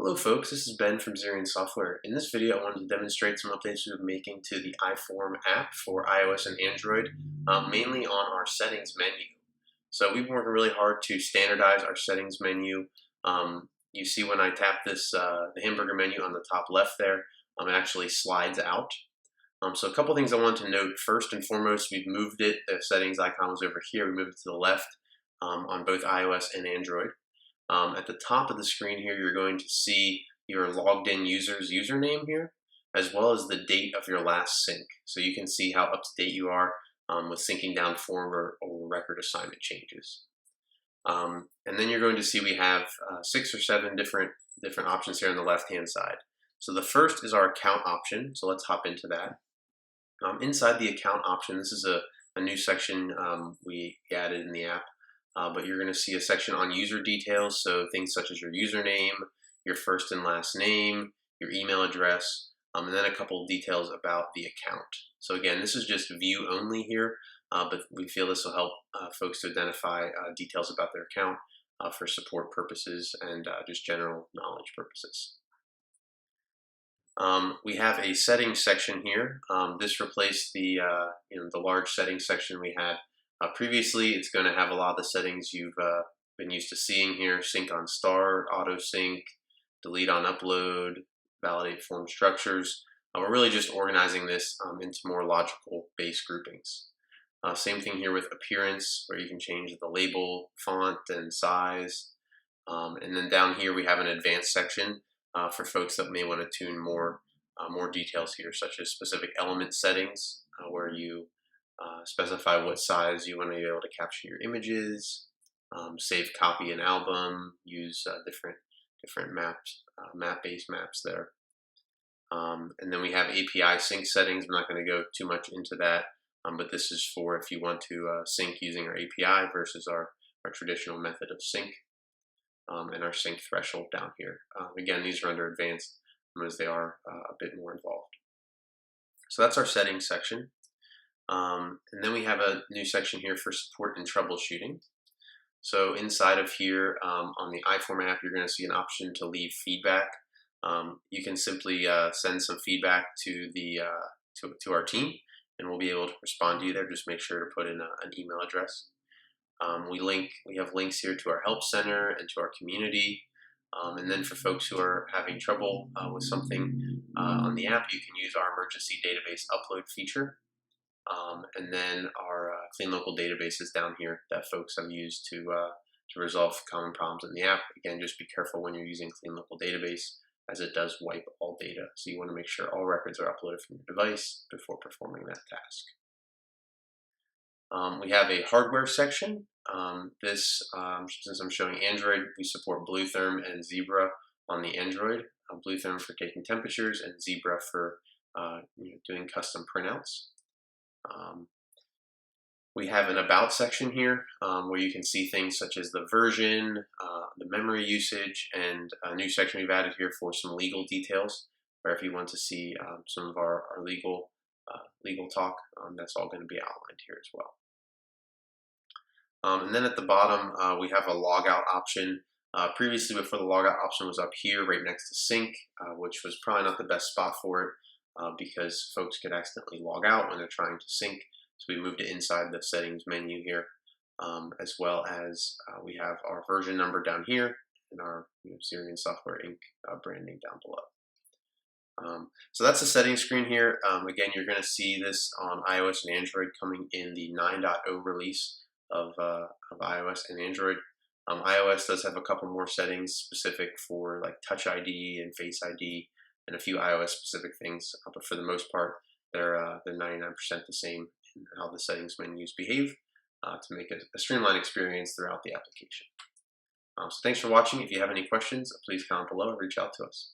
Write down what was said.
Hello folks, this is Ben from Xerion Software. In this video I wanted to demonstrate some updates we've been making to the iForm app for iOS and Android, mainly on our settings menu. So we've been working really hard to standardize our settings menu. You see when I tap this, the hamburger menu on the top left there, it actually slides out. So a couple things I want to note. First and foremost, we've moved it, the settings icon was over here, we moved it to the left on both iOS and Android. At the top of the screen here, you're going to see your logged in user's username here, as well as the date of your last sync. So you can see how up to date you are with syncing down form or record assignment changes. And then you're going to see we have 6 or 7 different options here on the left-hand side. So the first is our account option. So let's hop into that. Inside the account option, this is a new section we added in the app. But you're going to see a section on user details, so things such as your username, your first and last name, your email address, and then a couple of details about the account. So again, this is just view only here, but we feel this will help folks to identify details about their account for support purposes and just general knowledge purposes. We have a settings section here. This replaced the the large settings section we had. Previously, it's going to have a lot of the settings you've been used to seeing here: sync on start, auto sync, delete on upload, validate form structures. We're really just organizing this into more logical base groupings. Same thing here with appearance, where you can change the label, font, and size. And then down here we have an advanced section for folks that may want to tune more details here, such as specific element settings, where you specify what size you want to be able to capture your images, save, copy an album, use different maps, map-based maps there. And then we have API sync settings. I'm not going to go too much into that, but this is for if you want to sync using our API versus our traditional method of sync, and our sync threshold down here. Again, these are under advanced as they are a bit more involved. So that's our settings section. And then we have a new section here for support and troubleshooting. So inside of here on the iForm app, you're going to see an option to leave feedback. You can simply send some feedback to the to our team, and we'll be able to respond to you there. Just make sure to put in an email address. We have links here to our help center and to our community. And then for folks who are having trouble with something on the app, you can use our emergency database upload feature. And then our Clean Local database is down here that folks have used to resolve common problems in the app. Again, just be careful when you're using Clean Local database, as it does wipe all data. So you want to make sure all records are uploaded from your device before performing that task. We have a hardware section. Since I'm showing Android, we support Bluetherm and Zebra on the Android. Bluetherm for taking temperatures and Zebra for doing custom printouts. We have an about section here where you can see things such as the version, the memory usage, and a new section we've added here for some legal details, where if you want to see some of our legal talk, that's all going to be outlined here as well. And then at the bottom, we have a logout option. Previously, before the logout option was up here right next to sync, which was probably not the best spot for it because folks could accidentally log out when they're trying to sync. So we moved it inside the settings menu here, as well as we have our version number down here and our Xerion Software Inc. Branding down below. So that's the settings screen here. Again, you're going to see this on iOS and Android coming in the 9.0 release of iOS and Android. iOS does have a couple more settings specific for like Touch ID and Face ID and a few iOS specific things, but for the most part, they're 99% the same in how the settings menus behave to make a streamlined experience throughout the application. So thanks for watching. If you have any questions, please comment below or reach out to us.